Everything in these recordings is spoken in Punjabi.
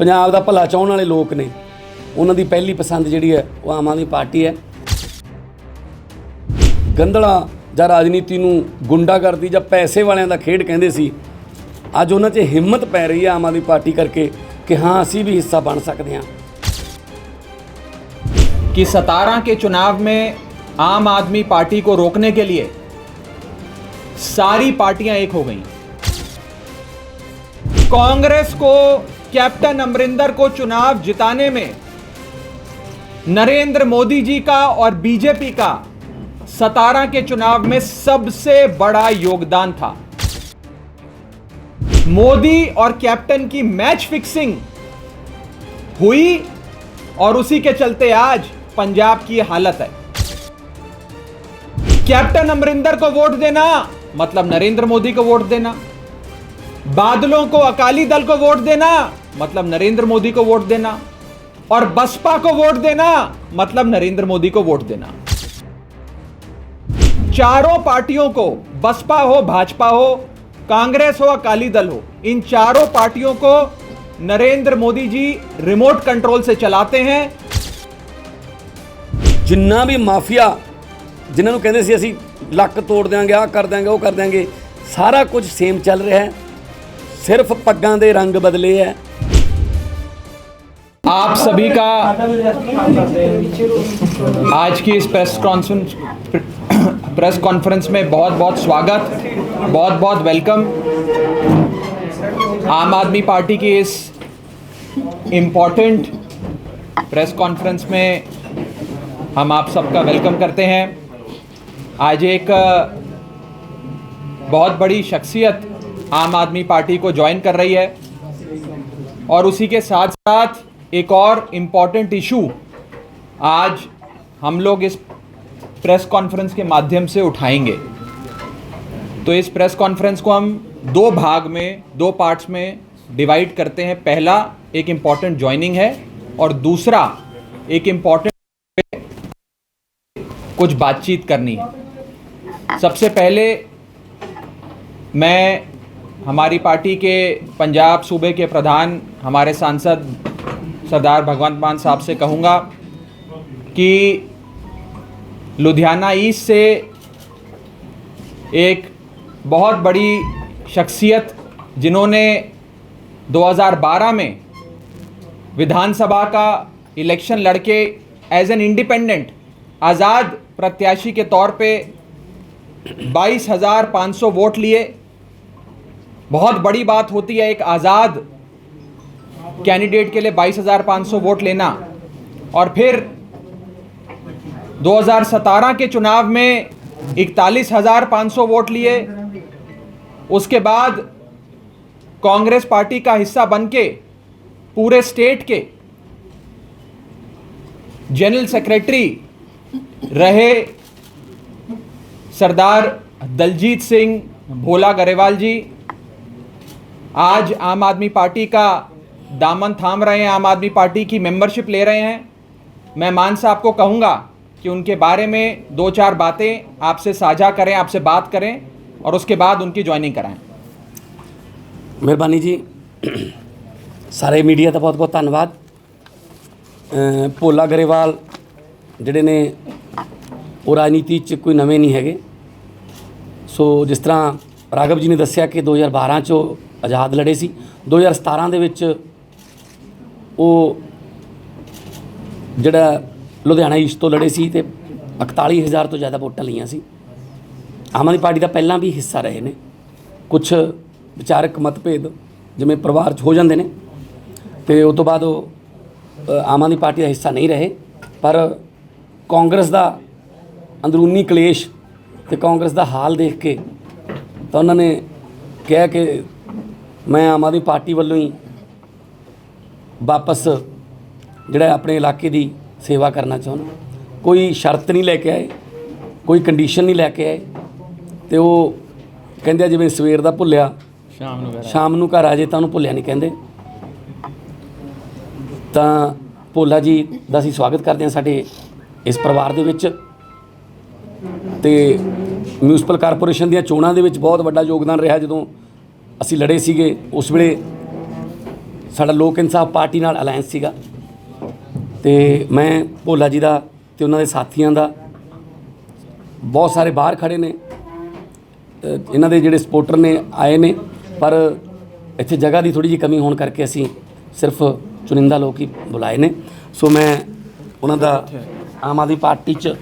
पंजाब दा भला चाहण वाले लोग ने, उन्हां दी पहली पसंद जिहड़ी है वो आम आदमी पार्टी है। गंदला जां राजनीति नूं गुंडागर्दी जां पैसे वालियां दा खेड कहंदे सी, अज उन्हां 'च हिम्मत पै रही है आम आदमी पार्टी करके कि हाँ असीं भी हिस्सा बन सकते हैं। कि 17 के चुनाव में आम आदमी पार्टी को रोकने के लिए सारी पार्टियां एक हो गईं। कांग्रेस को, कैप्टन अमरिंदर को चुनाव जिताने में नरेंद्र मोदी जी का और बीजेपी का 17 के चुनाव में सबसे बड़ा योगदान था। मोदी और कैप्टन की मैच फिक्सिंग हुई और उसी के चलते आज पंजाब की हालत है। कैप्टन अमरिंदर को वोट देना मतलब नरेंद्र मोदी को वोट देना, बादलों को, अकाली दल को वोट देना मतलब नरेंद्र मोदी को वोट देना, और बसपा को वोट देना मतलब नरेंद्र मोदी को वोट देना। चारों पार्टियों को, बसपा हो, भाजपा हो, कांग्रेस हो, अकाली दल हो, इन चारों पार्टियों को नरेंद्र मोदी जी रिमोट कंट्रोल से चलाते हैं। जिन्ना भी माफिया जिन्होंने कहते सी असीं लक तोड़ देंगे, आ कर देंगे, वो कर देंगे, सारा कुछ सेम चल रहा है, सिर्फ पग्गां दे रंग बदले है। आप सभी का आज की इस प्रेस कॉन्फ्रेंस में बहुत बहुत स्वागत, बहुत बहुत वेलकम। आम आदमी पार्टी की इस इम्पॉर्टेंट प्रेस कॉन्फ्रेंस में हम आप सबका वेलकम करते हैं। आज एक बहुत बड़ी शख्सियत आम आदमी पार्टी को ज्वाइन कर रही है और उसी के साथ साथ एक और इम्पॉर्टेंट इशू आज हम लोग इस प्रेस कॉन्फ्रेंस के माध्यम से उठाएंगे। तो इस प्रेस कॉन्फ्रेंस को हम दो भाग में, दो पार्ट्स में डिवाइड करते हैं। पहला एक इम्पॉर्टेंट ज्वाइनिंग है और दूसरा एक इम्पॉर्टेंट कुछ बातचीत करनी है। सबसे पहले मैं हमारी पार्टी के पंजाब सूबे के प्रधान, हमारे सांसद सरदार भगवंत मान साहब से कहूँगा कि लुधियाना ईस्ट से एक बहुत बड़ी शख्सियत जिन्होंने 2012 में विधानसभा का इलेक्शन लड़के एज एन इंडिपेंडेंट आज़ाद प्रत्याशी के तौर पे 22,500 वोट लिए। बहुत बड़ी बात होती है एक आज़ाद कैंडिडेट के लिए 22,500 वोट लेना। और फिर 2017 के चुनाव में 41,500 वोट लिए। उसके बाद कांग्रेस पार्टी का हिस्सा बनके पूरे स्टेट के जनरल सेक्रेटरी रहे सरदार दलजीत सिंह भोला गरेवाल जी। आज आम आदमी पार्टी का दामन थाम रहे हैं, आम आदमी पार्टी की मेंबरशिप ले रहे हैं। मैं मान साहब को कहूँगा कि उनके बारे में दो चार बातें आपसे साझा करें, आपसे बात करें और उसके बाद उनकी ज्वाइनिंग कराएं। मेहरबानी जी। सारे मीडिया का बहुत बहुत धन्यवाद। भोला गरेवाल ਜਿਹੜੇ ਨੇ ਉਹ ਰਾਜਨੀਤੀ 'ਚ ਕੋਈ ਨਵੇਂ ਨਹੀਂ ਹੈਗੇ। ਸੋ ਜਿਸ ਤਰ੍ਹਾਂ ਰਾਘਵ ਜੀ ਨੇ ਦੱਸਿਆ ਕਿ 2012 'ਚ ਉਹ ਆਜ਼ਾਦ ਲੜੇ ਸੀ, 2017 ਦੇ ਵਿੱਚ ਉਹ ਜਿਹੜਾ ਲੁਧਿਆਣਾ ਈਸਟ ਤੋਂ ਲੜੇ ਸੀ ਤੇ 41,000 ਤੋਂ ਜ਼ਿਆਦਾ ਵੋਟਾਂ ਲਈਆਂ ਸੀ। ਆਮ ਆਦਮੀ ਪਾਰਟੀ ਦਾ ਪਹਿਲਾਂ ਵੀ ਹਿੱਸਾ ਰਹੇ ਨੇ। ਕੁਛ ਵਿਚਾਰਕ ਮਤਭੇਦ ਜਿਵੇਂ ਪਰਿਵਾਰ 'ਚ ਹੋ ਜਾਂਦੇ ਨੇ ਤੇ ਉਸ ਤੋਂ ਬਾਅਦ ਉਹ ਆਮ ਆਦਮੀ ਪਾਰਟੀ ਦਾ ਹਿੱਸਾ ਨਹੀਂ ਰਹੇ। ਪਰ ਕਾਂਗਰਸ ਦਾ ਅੰਦਰੂਨੀ ਕਲੇਸ਼ ਤੇ ਕਾਂਗਰਸ ਦਾ ਹਾਲ ਦੇਖ ਕੇ ਤਾਂ ਉਹਨਾਂ ਨੇ ਕਿਹਾ ਕਿ ਮੈਂ ਆਮ ਆਦਮੀ ਪਾਰਟੀ ਵੱਲੋਂ ਹੀ ਵਾਪਸ ਜਿਹੜਾ ਆਪਣੇ ਇਲਾਕੇ ਦੀ ਸੇਵਾ ਕਰਨਾ ਚਾਹੁੰਦਾ। ਕੋਈ ਸ਼ਰਤ ਨਹੀਂ ਲੈ ਕੇ ਆਏ, ਕੋਈ ਕੰਡੀਸ਼ਨ ਨਹੀਂ ਲੈ ਕੇ ਆਏ ਤੇ ਉਹ ਕਹਿੰਦੇ ਜਿਵੇਂ ਸਵੇਰ ਦਾ ਭੁੱਲਿਆ ਸ਼ਾਮ ਨੂੰ ਘਰ ਆ ਜੇ ਤਾਂ ਉਹਨੂੰ ਭੁੱਲਿਆ ਨਹੀਂ ਕਹਿੰਦੇ। ਤਾਂ ਭੋਲਾ ਜੀ ਦਾ ਅਸੀਂ ਸਵਾਗਤ ਕਰਦੇ ਹਾਂ ਸਾਡੇ ਇਸ ਪਰਿਵਾਰ ਦੇ ਵਿੱਚ। ਤੇ ਮਿਊਨਿਸਪਲ ਕਾਰਪੋਰੇਸ਼ਨ ਦੀਆਂ ਚੋਣਾਂ ਦੇ ਵਿੱਚ ਬਹੁਤ ਵੱਡਾ ਯੋਗਦਾਨ ਰਿਹਾ। ਜਦੋਂ ਅਸੀਂ ਲੜੇ ਸੀਗੇ ਉਸ ਵੇਲੇ ਸਾਡਾ ਲੋਕ ਇਨਸਾਫ ਪਾਰਟੀ ਨਾਲ ਅਲਾਇੰਸ ਸੀਗਾ ਤੇ ਮੈਂ ਭੋਲਾ ਜੀ ਦਾ ਤੇ ਉਹਨਾਂ ਦੇ ਸਾਥੀਆਂ ਦਾ, ਬਹੁਤ ਸਾਰੇ ਬਾਹਰ ਖੜੇ ਨੇ, ਇਹਨਾਂ ਦੇ ਜਿਹੜੇ ਸਪੋਰਟਰ ਨੇ ਆਏ ਨੇ, ਪਰ ਇੱਥੇ ਜਗ੍ਹਾ ਦੀ ਥੋੜ੍ਹੀ ਜਿਹੀ ਕਮੀ ਹੋਣ ਕਰਕੇ ਅਸੀਂ ਸਿਰਫ ਚੁਣਿੰਦਾ ਲੋਕ ਹੀ ਬੁਲਾਏ ਨੇ। ਸੋ ਮੈਂ ਉਹਨਾਂ ਦਾ ਆਮ ਆਦਮੀ ਪਾਰਟੀ 'ਚ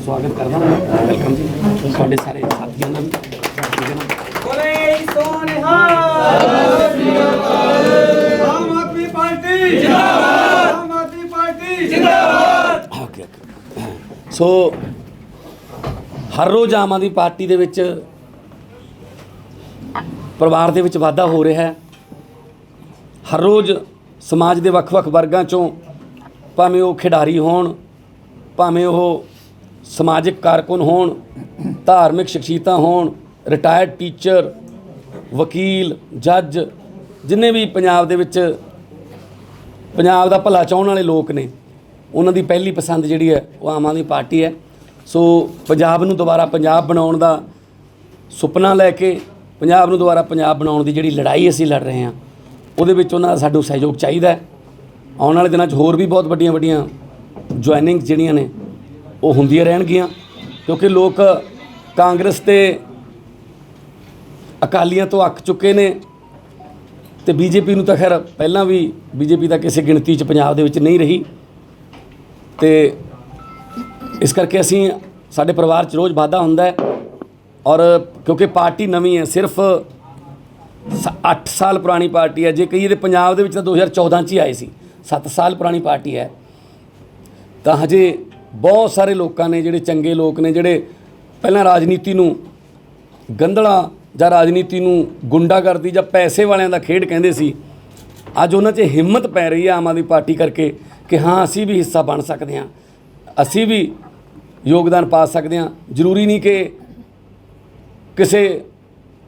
ਸਵਾਗਤ ਕਰਦਾ, ਵੈਲਕਮ ਜੀ ਤੁਹਾਡੇ ਸਾਰੇ ਸਾਥੀਆਂ ਦਾ ਵੀ। ਆਮ ਆਦਮੀ ਪਾਰਟੀ ਜਿੰਦਾਬਾਦ, ਆਮ ਆਦਮੀ ਪਾਰਟੀ ਜਿੰਦਾਬਾਦ। ਸੋ ਹਰ ਰੋਜ਼ ਆਮ ਆਦਮੀ ਪਾਰਟੀ ਦੇ ਵਿੱਚ ਪਰਿਵਾਰ ਦੇ ਵਿੱਚ ਵਾਧਾ ਹੋ ਰਿਹਾ ਹੈ। ਹਰ ਰੋਜ਼ ਸਮਾਜ ਦੇ ਵੱਖ-ਵੱਖ ਵਰਗਾਂ 'ਚੋਂ, ਭਾਵੇਂ ਉਹ ਖਿਡਾਰੀ ਹੋਣ, ਭਾਵੇਂ ਉਹ ਸਮਾਜਿਕ ਕਾਰਕੁਨ ਹੋਣ, ਧਾਰਮਿਕ ਸ਼ਖਸੀਅਤਾਂ ਹੋਣ, ਰਿਟਾਇਰਡ ਟੀਚਰ, ਵਕੀਲ, ਜੱਜ, ਜਿੰਨੇ ਵੀ ਪੰਜਾਬ ਦੇ ਵਿੱਚ ਪੰਜਾਬ ਦਾ ਭਲਾ ਚਾਹੁਣ ਵਾਲੇ ਲੋਕ ਨੇ, ਉਹਨਾਂ ਦੀ ਪਹਿਲੀ ਪਸੰਦ ਜਿਹੜੀ ਹੈ ਉਹ ਆਮ ਆਦਮੀ ਪਾਰਟੀ ਹੈ। ਸੋ ਪੰਜਾਬ ਨੂੰ ਦੁਬਾਰਾ ਪੰਜਾਬ ਬਣਾਉਣ ਦਾ ਸੁਪਨਾ ਲੈ ਕੇ, ਪੰਜਾਬ ਨੂੰ ਦੁਬਾਰਾ ਪੰਜਾਬ ਬਣਾਉਣ ਦੀ ਜਿਹੜੀ ਲੜਾਈ ਅਸੀਂ ਲੜ ਰਹੇ ਹਾਂ, ਉਹਦੇ ਵਿੱਚ ਉਹਨਾਂ ਦਾ ਸਾਨੂੰ ਸਹਿਯੋਗ ਚਾਹੀਦਾ ਹੈ। ਆਉਣ ਵਾਲੇ ਦਿਨਾਂ 'ਚ ਹੋਰ ਵੀ ਬਹੁਤ ਵੱਡੀਆਂ ਵੱਡੀਆਂ ਜੁਆਇਨਿੰਗਸ ਜਿਹੜੀਆਂ ਨੇ ਉਹ ਹੁੰਦੀਆਂ ਰਹਿਣਗੀਆਂ, ਕਿਉਂਕਿ ਲੋਕ ਕਾਂਗਰਸ ਤੇ ਅਕਾਲੀਆਂ ਤੋਂ ਅੱਕ ਚੁੱਕੇ ਨੇ ਤੇ ਬੀਜੇਪੀ ਨੂੰ ਤਾਂ ਖੈਰ ਪਹਿਲਾਂ ਵੀ ਬੀਜੇਪੀ ਤਾਂ ਕਿਸੇ ਗਿਣਤੀ 'ਚ ਪੰਜਾਬ ਦੇ ਵਿੱਚ ਨਹੀਂ ਰਹੀ, ਤੇ ਇਸ ਕਰਕੇ ਅਸੀਂ ਸਾਡੇ ਪਰਿਵਾਰ 'ਚ ਰੋਜ਼ ਵਾਧਾ ਹੁੰਦਾ ਹੈ। ਔਰ ਕਿਉਂਕਿ ਪਾਰਟੀ ਨਵੀਂ ਹੈ, ਸਿਰਫ 8 ਸਾਲ ਪੁਰਾਣੀ ਪਾਰਟੀ ਹੈ। ਜੇ ਕਹੀਏ ਤਾਂ ਪੰਜਾਬ ਦੇ ਵਿੱਚ ਤਾਂ 2014 'ਚ ਹੀ ਆਏ ਸੀ, 7 ਸਾਲ ਪੁਰਾਣੀ ਪਾਰਟੀ ਹੈ। ਤਾਂ ਹਜੇ ਬਹੁਤ ਸਾਰੇ ਲੋਕਾਂ ਨੇ, ਜਿਹੜੇ ਚੰਗੇ ਲੋਕ ਨੇ, ਜਿਹੜੇ ਪਹਿਲਾਂ ਰਾਜਨੀਤੀ ਨੂੰ ਗੰਧਲਾ ਜਾਂ ਰਾਜਨੀਤੀ ਨੂੰ ਗੁੰਡਾਗਰਦੀ ਜਾਂ ਪੈਸੇ ਵਾਲਿਆਂ ਦਾ ਖੇਡ ਕਹਿੰਦੇ ਸੀ, ਅੱਜ ਉਹਨਾਂ 'ਚ ਹਿੰਮਤ ਪੈ ਰਹੀ ਹੈ ਆਮ ਆਦਮੀ ਪਾਰਟੀ ਕਰਕੇ ਕਿ ਹਾਂ ਅਸੀਂ ਵੀ ਹਿੱਸਾ ਬਣ ਸਕਦੇ ਹਾਂ, ਅਸੀਂ ਵੀ ਯੋਗਦਾਨ ਪਾ ਸਕਦੇ ਹਾਂ। ਜ਼ਰੂਰੀ ਨਹੀਂ ਕਿ ਕਿਸੇ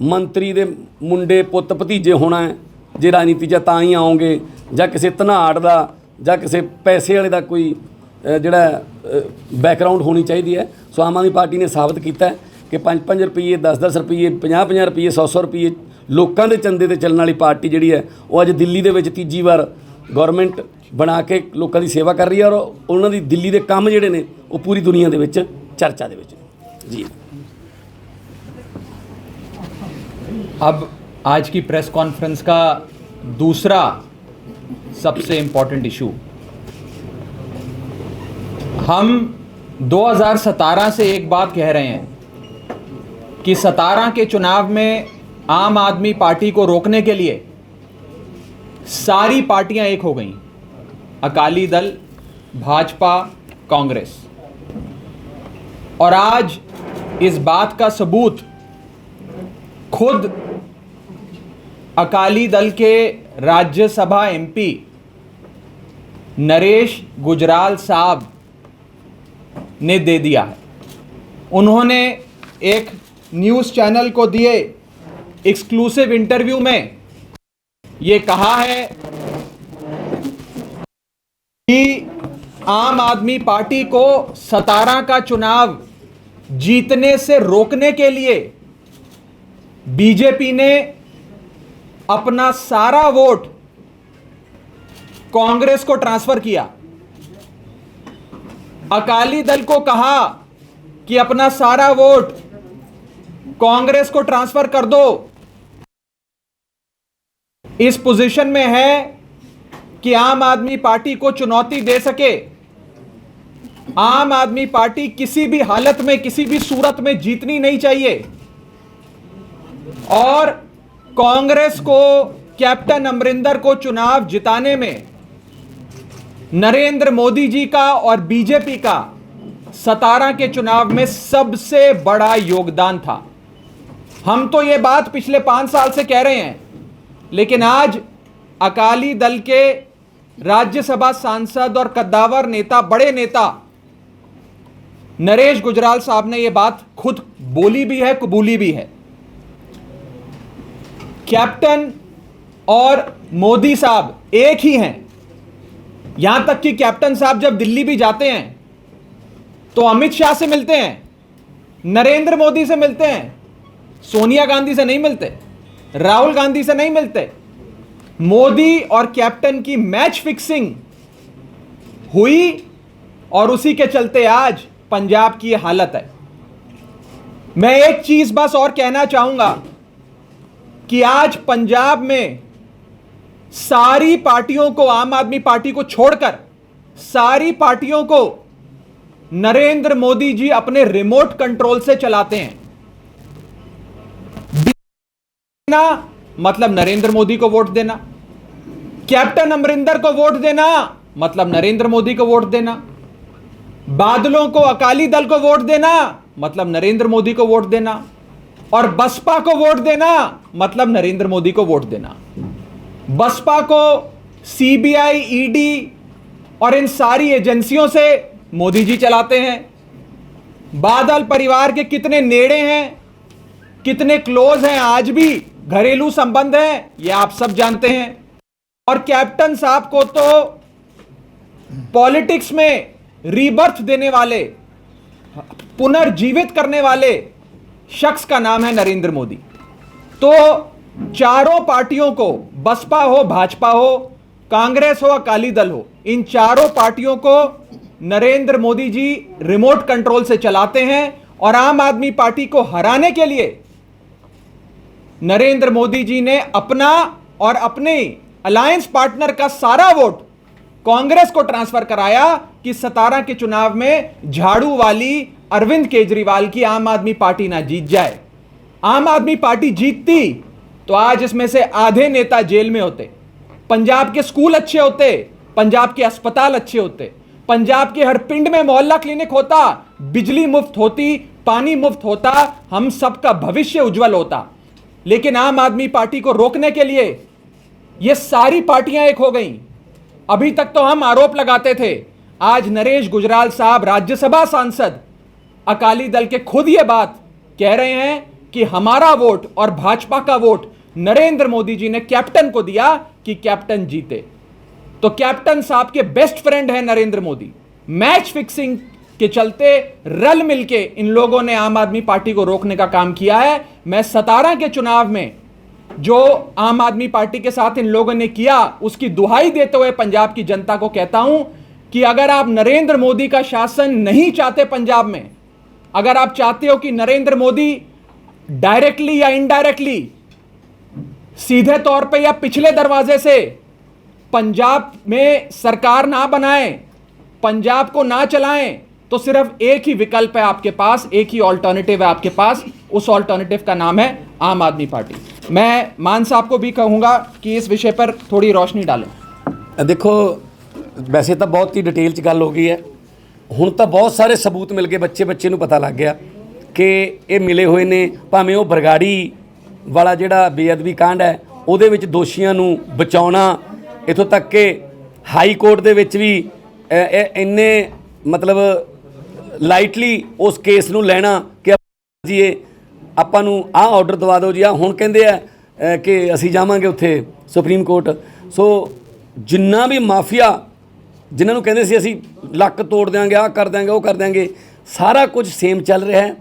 ਮੰਤਰੀ ਦੇ ਮੁੰਡੇ ਪੁੱਤ ਭਤੀਜੇ ਹੋਣਾ ਹੈ ਜੇ ਰਾਜਨੀਤੀ 'ਚ ਤਾਂ ਹੀ ਆਓਗੇ, ਜਾਂ ਕਿਸੇ ਧਨਾੜ ਦਾ ਜਾਂ ਕਿਸੇ ਪੈਸੇ ਵਾਲੇ ਦਾ ਕੋਈ ਜਿਹੜਾ ਬੈਕਗਰਾਊਂਡ ਹੋਣੀ ਚਾਹੀਦੀ ਹੈ। ਸੋ ਆਮ ਆਦਮੀ ਪਾਰਟੀ ਨੇ ਸਾਬਤ ਕੀਤਾ ਕਿ 5-5 ਰੁਪਈਏ, 10-10 ਰੁਪਈਏ, 50-50 ਰੁਪਈਏ, 100-100 ਰੁਪਈਏ ਲੋਕਾਂ ਦੇ ਚੰਦੇ 'ਤੇ ਚੱਲਣ ਵਾਲੀ ਪਾਰਟੀ ਜਿਹੜੀ ਹੈ ਉਹ ਅੱਜ ਦਿੱਲੀ ਦੇ ਵਿੱਚ ਤੀਜੀ ਵਾਰ ਗੌਰਮੈਂਟ ਬਣਾ ਕੇ ਲੋਕਾਂ ਦੀ ਸੇਵਾ ਕਰ ਰਹੀ ਹੈ। ਔਰ ਉਹਨਾਂ ਦੀ ਦਿੱਲੀ ਦੇ ਕੰਮ ਜਿਹੜੇ ਨੇ ਉਹ ਪੂਰੀ ਦੁਨੀਆ ਦੇ ਵਿੱਚ ਚਰਚਾ ਦੇ ਵਿੱਚ ਜੀ। अब आज की प्रेस कॉन्फ्रेंस का दूसरा सबसे इम्पोर्टेंट इशू, हम 2017 से एक बात कह रहे हैं कि 17 के चुनाव में आम आदमी पार्टी को रोकने के लिए सारी पार्टियां एक हो गईं, अकाली दल, भाजपा, कांग्रेस। और आज इस बात का सबूत खुद अकाली दल के राज्यसभा एमपी नरेश गुजराल साहब ने दे दिया है। उन्होंने एक न्यूज़ चैनल को दिए एक्सक्लूसिव इंटरव्यू में ये कहा है कि आम आदमी पार्टी को 17 का चुनाव जीतने से रोकने के लिए बीजेपी ने अपना सारा वोट कांग्रेस को ट्रांसफर किया। अकाली दल को कहा कि अपना सारा वोट कांग्रेस को ट्रांसफर कर दो। इस पोजीशन में है कि आम आदमी पार्टी को चुनौती दे सके। आम आदमी पार्टी किसी भी हालत में, किसी भी सूरत में जीतनी नहीं चाहिए। और कांग्रेस को, कैप्टन अमरिंदर को चुनाव जिताने में नरेंद्र मोदी जी का और बीजेपी का 17 के चुनाव में सबसे बड़ा योगदान था। हम तो ये बात पिछले 5 साल से कह रहे हैं, लेकिन आज अकाली दल के राज्यसभा सांसद और कद्दावर नेता, बड़े नेता नरेश गुजराल साहब ने यह बात खुद बोली भी है, कबूली भी है। कैप्टन और मोदी साहब एक ही हैं। यहां तक कि कैप्टन साहब जब दिल्ली भी जाते हैं तो अमित शाह से मिलते हैं, नरेंद्र मोदी से मिलते हैं, सोनिया गांधी से नहीं मिलते, राहुल गांधी से नहीं मिलते। मोदी और कैप्टन की मैच फिक्सिंग हुई और उसी के चलते आज पंजाब की ये हालत है। मैं एक चीज बस और कहना चाहूंगा कि आज पंजाब में सारी पार्टियों को, आम आदमी पार्टी को छोड़कर सारी पार्टियों को नरेंद्र मोदी जी अपने रिमोट कंट्रोल से चलाते हैं। देना मतलब नरेंद्र मोदी को वोट देना, कैप्टन अमरिंदर को वोट देना मतलब नरेंद्र मोदी को वोट देना, बादलों को, अकाली दल को वोट देना मतलब नरेंद्र मोदी को वोट देना, और बसपा को वोट देना मतलब नरेंद्र मोदी को वोट देना। बसपा को सीबीआई, ईडी और इन सारी एजेंसियों से मोदी जी चलाते हैं। बादल परिवार के कितने नेड़े हैं, कितने क्लोज हैं, आज भी घरेलू संबंध हैं, ये आप सब जानते हैं। और कैप्टन साहब को तो पॉलिटिक्स में रीबर्थ देने वाले, पुनर्जीवित करने वाले शख्स का नाम है नरेंद्र मोदी। तो चारों पार्टियों को, बसपा हो, भाजपा हो, कांग्रेस हो, अकाली दल हो, इन चारों पार्टियों को नरेंद्र मोदी जी रिमोट कंट्रोल से चलाते हैं। और आम आदमी पार्टी को हराने के लिए नरेंद्र मोदी जी ने अपना और अपने अलायंस पार्टनर का सारा वोट कांग्रेस को ट्रांसफर कराया कि 17 के चुनाव में झाड़ू वाली अरविंद केजरीवाल की आम आदमी पार्टी ना जीत जाए। आम आदमी पार्टी जीतती तो आज इसमें से आधे नेता जेल में होते, पंजाब के स्कूल अच्छे होते, पंजाब के अस्पताल अच्छे होते, पंजाब के हर पिंड में मोहल्ला क्लिनिक होता, बिजली मुफ्त होती, पानी मुफ्त होता, हम सबका भविष्य उज्जवल होता। लेकिन आम आदमी पार्टी को रोकने के लिए ये सारी पार्टियां एक हो गईं। अभी तक तो हम आरोप लगाते थे, आज नरेश गुजराल साहब, राज्यसभा सांसद, अकाली दल के, खुद ये बात कह रहे हैं कि हमारा वोट और भाजपा का वोट नरेंद्र मोदी जी ने कैप्टन को दिया कि कैप्टन जीते। तो कैप्टन साहब के बेस्ट फ्रेंड है नरेंद्र मोदी। मैच फिक्सिंग के चलते रल मिलके इन लोगों ने आम आदमी पार्टी को रोकने का काम किया है। मैं 17 के चुनाव में जो आम आदमी पार्टी के साथ इन लोगों ने किया, उसकी दुहाई देते हुए पंजाब की जनता को कहता हूं कि अगर आप नरेंद्र मोदी का शासन नहीं चाहते पंजाब में, अगर आप चाहते हो कि नरेंद्र मोदी डायरेक्टली या इनडायरेक्टली, सीधे तौर पे या पिछले दरवाजे से पंजाब में सरकार ना बनाएं, पंजाब को ना चलाएं, तो सिर्फ एक ही विकल्प है आपके पास, एक ही ऑल्टरनेटिव है आपके पास। उस ऑल्टरनेटिव का नाम है आम आदमी पार्टी। मैं मान साहब को भी कहूंगा कि इस विषय पर थोड़ी रोशनी डालें। देखो, वैसे तो बहुत ही डिटेल च गल हो गई है, हुण तो बहुत सारे सबूत मिल गए, बच्चे नूं पता लग गया कि ये मिले हुए ने। भावें वो बरगाड़ी वाला जिहड़ा बेअदबी कांड है ਉਹਦੇ ਵਿੱਚ ਦੋਸ਼ੀਆਂ ਨੂੰ ਬਚਾਉਣਾ, ਇੱਥੋਂ तक कि हाई कोर्ट ਦੇ ਵਿੱਚ ਵੀ ਇੰਨੇ मतलब ਲਾਈਟਲੀ ਉਸ ਕੇਸ ਨੂੰ ਲੈਣਾ ਕਿ ਜੀ ਇਹ ਆਪਾਂ ਨੂੰ ਆਹ ਆਰਡਰ ਦਵਾ ਦਿਓ ਜੀ, ਆ ਹੁਣ ਕਹਿੰਦੇ ਆ ਕਿ ਅਸੀਂ ਜਾਵਾਂਗੇ ਉੱਥੇ ਸੁਪਰੀਮ ਕੋਰਟ। ਸੋ ਜਿੰਨਾ ਵੀ ਮਾਫੀਆ ਜਿਨ੍ਹਾਂ ਨੂੰ ਕਹਿੰਦੇ ਸੀ ਅਸੀਂ ਲੱਕ ਤੋੜ ਦਿਆਂਗੇ, ਆਹ ਕਰ ਦਿਆਂਗੇ, ਉਹ ਕਰ ਦਿਆਂਗੇ, ਸਾਰਾ ਕੁਝ ਸੇਮ ਚੱਲ ਰਿਹਾ ਹੈ।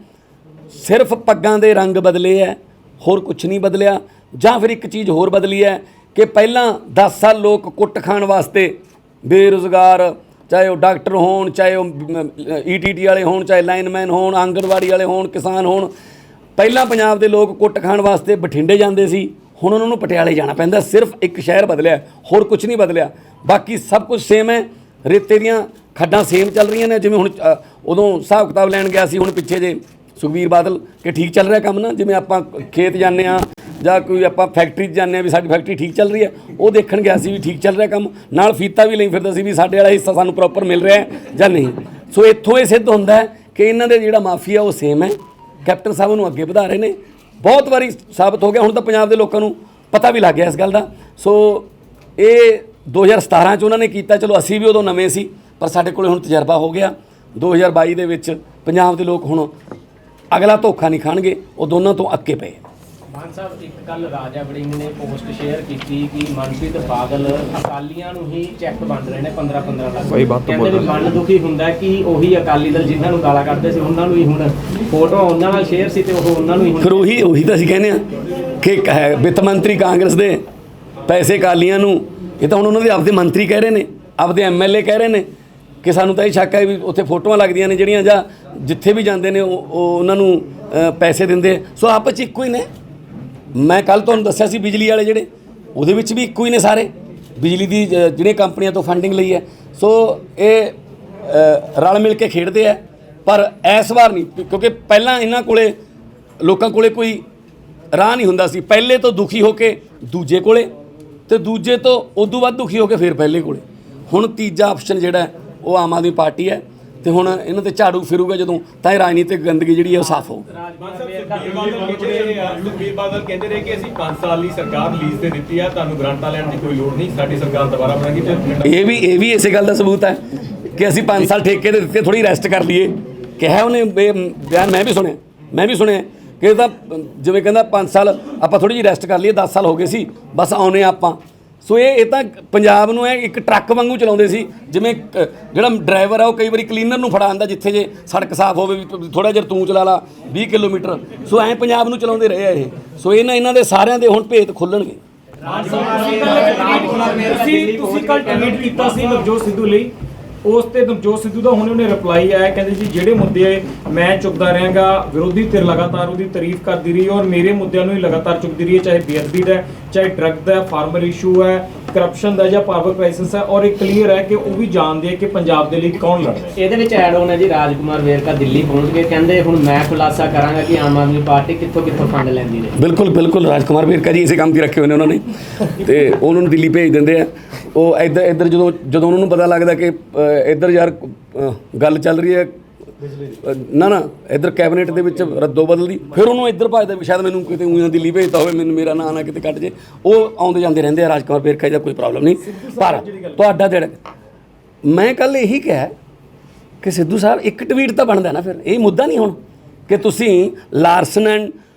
ਸਿਰਫ ਪੱਗਾਂ ਦੇ ਰੰਗ ਬਦਲੇ ਹੈ, ਹੋਰ ਕੁਛ ਨਹੀਂ ਬਦਲਿਆ। ਜਾਂ ਫਿਰ ਇੱਕ ਚੀਜ਼ ਹੋਰ ਬਦਲੀ ਹੈ ਕਿ ਪਹਿਲਾਂ 10 ਸਾਲ ਲੋਕ ਕੁੱਟ ਖਾਣ ਵਾਸਤੇ ਬੇਰੁਜ਼ਗਾਰ, ਚਾਹੇ ਉਹ ਡਾਕਟਰ ਹੋਣ, ਚਾਹੇ ਉਹ ਈਟੀਟੀ ਵਾਲੇ ਹੋਣ, ਚਾਹੇ ਲਾਈਨਮੈਨ ਹੋਣ, ਆਂਗਣਵਾੜੀ ਵਾਲੇ ਹੋਣ, ਕਿਸਾਨ ਹੋਣ, ਪਹਿਲਾਂ ਪੰਜਾਬ ਦੇ ਲੋਕ ਕੁੱਟ ਖਾਣ ਵਾਸਤੇ ਬਠਿੰਡੇ ਜਾਂਦੇ ਸੀ, ਹੁਣ ਉਹਨਾਂ ਨੂੰ ਪਟਿਆਲੇ ਜਾਣਾ ਪੈਂਦਾ। ਸਿਰਫ ਇੱਕ ਸ਼ਹਿਰ ਬਦਲਿਆ, ਹੋਰ ਕੁਛ ਨਹੀਂ ਬਦਲਿਆ, ਬਾਕੀ ਸਭ ਕੁਝ ਸੇਮ ਹੈ। ਰੇਤੇ ਦੀਆਂ ਖੱਡਾਂ ਸੇਮ ਚੱਲ ਰਹੀਆਂ ਨੇ। ਜਿਵੇਂ ਹੁਣ ਉਦੋਂ ਹਿਸਾਬ ਕਿਤਾਬ ਲੈਣ ਗਿਆ ਸੀ, ਹੁਣ ਪਿੱਛੇ ਜੇ ਸੁਖਬੀਰ ਬਾਦਲ ਕਿ ਠੀਕ ਚੱਲ ਰਿਹਾ ਕੰਮ ਨਾ, ਜਿਵੇਂ ਆਪਾਂ ਖੇਤ ਜਾਂਦੇ ਹਾਂ ਜਾਂ ਕੋਈ ਆਪਾਂ ਫੈਕਟਰੀ 'ਚ ਜਾਂਦੇ ਹਾਂ ਵੀ ਸਾਡੀ ਫੈਕਟਰੀ ਠੀਕ ਚੱਲ ਰਹੀ ਹੈ, ਉਹ ਦੇਖਣ ਗਿਆ ਸੀ ਵੀ ਠੀਕ ਚੱਲ ਰਿਹਾ ਕੰਮ, ਨਾਲ ਫੀਤਾ ਵੀ ਲਈ ਫਿਰਦਾ ਸੀ ਵੀ ਸਾਡੇ ਵਾਲਾ ਹਿੱਸਾ ਸਾਨੂੰ ਪ੍ਰੋਪਰ ਮਿਲ ਰਿਹਾ ਜਾਂ ਨਹੀਂ। ਸੋ ਇੱਥੋਂ ਇਹ ਸਿੱਧ ਹੁੰਦਾ ਹੈ ਕਿ ਇਹਨਾਂ ਦੇ ਜਿਹੜਾ ਮਾਫੀਆ ਉਹ ਸੇਮ ਹੈ। ਕੈਪਟਨ ਸਾਹਿਬ ਨੂੰ ਅੱਗੇ ਵਧਾ ਰਹੇ ਨੇ, ਬਹੁਤ ਵਾਰੀ ਸਾਬਤ ਹੋ ਗਿਆ, ਹੁਣ ਤਾਂ ਪੰਜਾਬ ਦੇ ਲੋਕਾਂ ਨੂੰ ਪਤਾ ਵੀ ਲੱਗ ਗਿਆ ਇਸ ਗੱਲ ਦਾ। ਸੋ ਇਹ 2017 'ਚ ਉਹਨਾਂ ਨੇ ਕੀਤਾ, ਚਲੋ ਅਸੀਂ ਵੀ ਉਦੋਂ ਨਵੇਂ ਸੀ, ਪਰ ਸਾਡੇ ਕੋਲ ਹੁਣ ਤਜਰਬਾ ਹੋ ਗਿਆ। 2022 ਦੇ ਵਿੱਚ ਪੰਜਾਬ ਦੇ ਲੋਕ ਹੁਣ ਅਗਲਾ ਧੋਖਾ ਨਹੀਂ ਖਾਣਗੇ, ਉਹ ਦੋਨਾਂ ਤੋਂ ਅੱਕੇ ਪਏ। ਮਾਨ ਸਾਹਿਬ, ਇੱਕ ਕੱਲ ਰਾਜਾ ਵੜਿੰਗ ਨੇ ਪੋਸਟ ਸ਼ੇਅਰ ਕੀਤੀ ਕਿ ਮਨਪ੍ਰੀਤ ਬਾਦਲ ਅਕਾਲੀਆਂ ਨੂੰ ਹੀ ਚੈੱਕ ਵੰਡ ਰਹੇ ਨੇ 15-15 ਲੱਖ। ਕਹਿੰਦੇ ਵੀ ਮਨ ਦੁਖੀ ਹੁੰਦਾ ਕਿ ਉਹੀ ਅਕਾਲੀ ਦਲ ਜਿਨ੍ਹਾਂ ਨੂੰ ਗਾਲਾਂ ਕੱਢਦੇ ਸੀ ਉਹਨਾਂ ਨੂੰ ਹੀ ਹੁਣ ਫੋਟੋ ਉਹਨਾਂ ਨਾਲ ਸ਼ੇਅਰ ਸੀ ਤੇ ਉਹ ਉਹਨਾਂ ਨੂੰ ਹੀ ਹੁਣ ਫਿਰ ਉਹੀ ਤਾਂ ਅਸੀਂ ਕਹਿੰਦੇ ਹਾਂ ਕਿ ਵਿੱਤ ਮੰਤਰੀ ਕਾਂਗਰਸ ਦੇ ਪੈਸੇ ਅਕਾਲੀਆਂ ਨੂੰ, ਇਹ ਤਾਂ ਹੁਣ ਉਹਨਾਂ ਦੇ ਆਪਦੇ ਮੰਤਰੀ ਕਹਿ ਰਹੇ ਨੇ, ਆਪਦੇ ਐਮਐਲਏ ਕਹਿ ਰਹੇ ਨੇ ਕਿ ਸਾਨੂੰ ਤਾਂ ਇਹ ਸ਼ੱਕ ਹੈ ਵੀ ਉੱਥੇ ਫੋਟੋਆਂ ਲੱਗਦੀਆਂ ਨੇ ਜਿਹੜੀਆਂ, ਜਾਂ ਜਿੱਥੇ ਵੀ ਜਾਂਦੇ ਨੇ ਉਹ ਉਹਨਾਂ ਨੂੰ ਪੈਸੇ ਦਿੰਦੇ। ਸੋ ਆਪਸ 'ਚ ਇੱਕੋ ਹੀ ਨੇ। ਮੈਂ ਕੱਲ੍ਹ ਤੁਹਾਨੂੰ ਦੱਸਿਆ ਸੀ ਬਿਜਲੀ ਵਾਲੇ ਜਿਹੜੇ, ਉਹਦੇ ਵਿੱਚ ਵੀ ਇੱਕੋ ਹੀ ਨੇ ਸਾਰੇ, ਬਿਜਲੀ ਦੀ ਜਿਹੜੀਆਂ ਕੰਪਨੀਆਂ ਤੋਂ ਫੰਡਿੰਗ ਲਈ ਹੈ। ਸੋ ਇਹ ਰਲ ਮਿਲ ਕੇ ਖੇਡਦੇ ਆ, ਪਰ ਇਸ ਵਾਰ ਨਹੀਂ, ਕਿਉਂਕਿ ਪਹਿਲਾਂ ਇਹਨਾਂ ਕੋਲੇ ਲੋਕਾਂ ਕੋਲੇ ਕੋਈ ਰਾਹ ਨਹੀਂ ਹੁੰਦਾ ਸੀ। ਪਹਿਲੇ ਤੋਂ ਦੁਖੀ ਹੋ ਕੇ ਦੂਜੇ ਕੋਲੇ, ਤੇ ਦੂਜੇ ਤੋਂ ਉਦੋਂ ਵੱਧ ਦੁਖੀ ਹੋ ਕੇ ਫਿਰ ਪਹਿਲੇ ਕੋਲੇ। ਹੁਣ ਤੀਜਾ ਆਪਸ਼ਨ ਜਿਹੜਾ ਉਹ ਆਮ ਆਦਮੀ ਪਾਰਟੀ ਹੈ, ਤੇ ਹੁਣ ਇਹਨਾਂ ਤੇ ਝਾੜੂ ਫਿਰੂਗਾ ਜਦੋਂ, ਤਾਂ ਇਹ ਰਾਜਨੀਤਿਕ ਗੰਦਗੀ ਜਿਹੜੀ ਹੈ ਉਹ ਸਾਫ਼ ਹੋਊਗੀ। ਸੁਖਬੀਰ ਬਾਦਲ ਕਹਿੰਦੇ ਰਹੇ ਕਿ ਅਸੀਂ 5 ਸਾਲ ਲਈ ਸਰਕਾਰ ਲੀਜ਼ ਤੇ ਦਿੱਤੀ ਆ, ਤੁਹਾਨੂੰ ਗ੍ਰਾਂਟਾਂ ਲੈਣ ਦੀ ਕੋਈ ਲੋੜ ਨਹੀਂ, ਸਾਡੀ ਸਰਕਾਰ ਦੁਬਾਰਾ ਬਣੇਗੀ। ਇਹ ਵੀ ਇਸੇ ਗੱਲ ਦਾ ਸਬੂਤ ਹੈ ਕਿ ਅਸੀਂ 5 ਸਾਲ ਠੇਕੇ ਦੇ ਦਿੱਤੇ, ਥੋੜੀ ਰੈਸਟ ਕਰ ਲਈਏ। ਕਿਹਾ ਉਹਨੇ ਬਿਆਨ, ਮੈਂ ਵੀ ਸੁਣਿਆ ਕਿ ਤਾਂ ਜਿਵੇਂ ਕਹਿੰਦਾ 5 ਸਾਲ ਆਪਾਂ ਥੋੜੀ ਜਿਹੀ ਰੈਸਟ ਕਰ ਲਈਏ, 10 ਸਾਲ ਹੋ ਗਏ ਸੀ ਬਸ ਆਉਨੇ ਆਪਾਂ। ਸੋ ਇਹ ਤਾਂ ਪੰਜਾਬ ਨੂੰ ਇੱਕ ਟਰੱਕ ਵਾਂਗੂ ਚਲਾਉਂਦੇ ਸੀ, ਜਿਵੇਂ ਜਿਹੜਾ ਡਰਾਈਵਰ ਆ ਉਹ ਕਈ ਵਾਰੀ ਕਲੀਨਰ ਨੂੰ ਫੜਾ ਆਂਦਾ, ਜਿੱਥੇ ਜੇ ਸੜਕ ਸਾਫ਼ ਹੋਵੇ ਵੀ ਥੋੜਾ ਜਿਹਾ ਤੂੰ ਚਲਾ ਲਾ 20 ਕਿਲੋਮੀਟਰ। ਸੋ ਐਂ ਪੰਜਾਬ ਨੂੰ ਚਲਾਉਂਦੇ ਰਹੇ ਆ ਇਹ। ਸੋ ਇਹਨਾਂ ਦੇ ਸਾਰਿਆਂ ਦੇ ਹੁਣ ਭੇਤ ਖੁੱਲਣਗੇ। ਤੁਸੀਂ ਕੱਲ ਟਵੀਟ ਕੀਤਾ ਸੀ ਨਵਜੋਤ ਸਿੱਧੂ ਲਈ, ਉਸ ਤੇ ਨਵਜੋਤ ਸਿੱਧੂ ਦਾ ਹੁਣ ਉਹਨੇ ਰਿਪਲਾਈ ਆਇਆ, ਕਹਿੰਦੇ ਜੀ ਜਿਹੜੇ ਮੁੱਦੇ ਮੈਂ ਚੁੱਕਦਾ ਰਹਾਂਗਾ, ਵਿਰੋਧੀ ਧਿਰ ਲਗਾਤਾਰ ਉਹਦੀ ਤਾਰੀਫ ਕਰਦੀ ਰਹੀ ਔਰ ਮੇਰੇ ਮੁੱਦਿਆਂ ਨੂੰ ਹੀ ਲਗਾਤਾਰ ਚੁੱਕਦੀ ਰਹੀ ਹੈ, ਚਾਹੇ ਬੇਅਦਬੀ ਦਾ, ਚਾਹੇ ਡਰੱਗ ਦਾ, ਫਾਰਮਰ ਇਸ਼ੂ ਹੈ, ਕਰਪਸ਼ਨ ਦਾ ਜਾਂ ਪਾਵਰ ਕ੍ਰਾਈਸਿਸ ਹੈ। ਔਰ ਇਹ ਕਲੀਅਰ ਹੈ ਕਿ ਉਹ ਵੀ ਜਾਣਦੇ ਆ ਕਿ ਪੰਜਾਬ ਦੇ ਲਈ ਕੌਣ ਲੜ ਰਿਹਾ। ਇਹਦੇ ਵਿੱਚ ਐਡ ਹੋਣਾ ਜੀ, ਰਾਜਕੁਮਾਰ ਵੇਰਕਾ ਦਿੱਲੀ ਪਹੁੰਚ ਗਏ, ਕਹਿੰਦੇ ਹੁਣ ਮੈਂ ਖੁਲਾਸਾ ਕਰਾਂਗਾ ਕਿ ਆਮ ਆਦਮੀ ਪਾਰਟੀ ਕਿੱਥੋਂ ਫੰਡ ਲੈਂਦੀ ਰਹੀ। ਬਿਲਕੁਲ ਰਾਜਕੁਮਾਰ ਵੇਰਕਾ ਜੀ ਇਸੇ ਕੰਮ 'ਤੇ ਰੱਖੇ ਹੋਏ ਨੇ ਉਹਨਾਂ ਨੇ, ਤੇ ਉਹਨਾਂ ਨੂੰ ਦਿੱਲੀ ਭੇਜ ਦਿੰਦੇ ਆ। ਉਹ ਇੱਧਰ ਜਦੋਂ ਉਹਨਾਂ ਨੂੰ ਪਤਾ ਲੱਗਦਾ ਕਿ ਇੱਧਰ ਯਾਰ ਗੱਲ ਚੱਲ ਰਹੀ ਹੈ ਨਾ ਇੱਧਰ ਕੈਬਨਿਟ ਦੇ ਵਿੱਚ ਰੱਦੋ ਬਦਲਦੀ, ਫਿਰ ਉਹਨੂੰ ਇੱਧਰ ਭਜਦਾ ਵੀ ਸ਼ਾਇਦ ਮੈਨੂੰ ਕਿਤੇ ਊਂ ਦਿੱਲੀ ਭੇਜਤਾ ਹੋਵੇ, ਮੈਨੂੰ ਮੇਰਾ ਨਾਂ ਨਾ ਕਿਤੇ ਕੱਟ ਜੇ। ਉਹ ਆਉਂਦੇ ਜਾਂਦੇ ਰਹਿੰਦੇ ਆ ਰਾਜਕੁਮਾਰ ਵੇਰਕਾ ਦਾ ਕੋਈ ਪ੍ਰੋਬਲਮ ਨਹੀਂ। ਪਰ ਤੁਹਾਡਾ ਜਿਹੜਾ ਮੈਂ ਕੱਲ ਇਹੀ ਕਿਹਾ ਕਿ ਸਿੱਧੂ ਸਾਹਿਬ ਇੱਕ ਟਵੀਟ ਤਾਂ ਬਣਦਾ ਨਾ, ਫਿਰ ਇਹ ਮੁੱਦਾ ਨਹੀਂ ਹੁਣ ਕਿ ਤੁਸੀਂ ਲਾਰਸਨ ਐਂਡ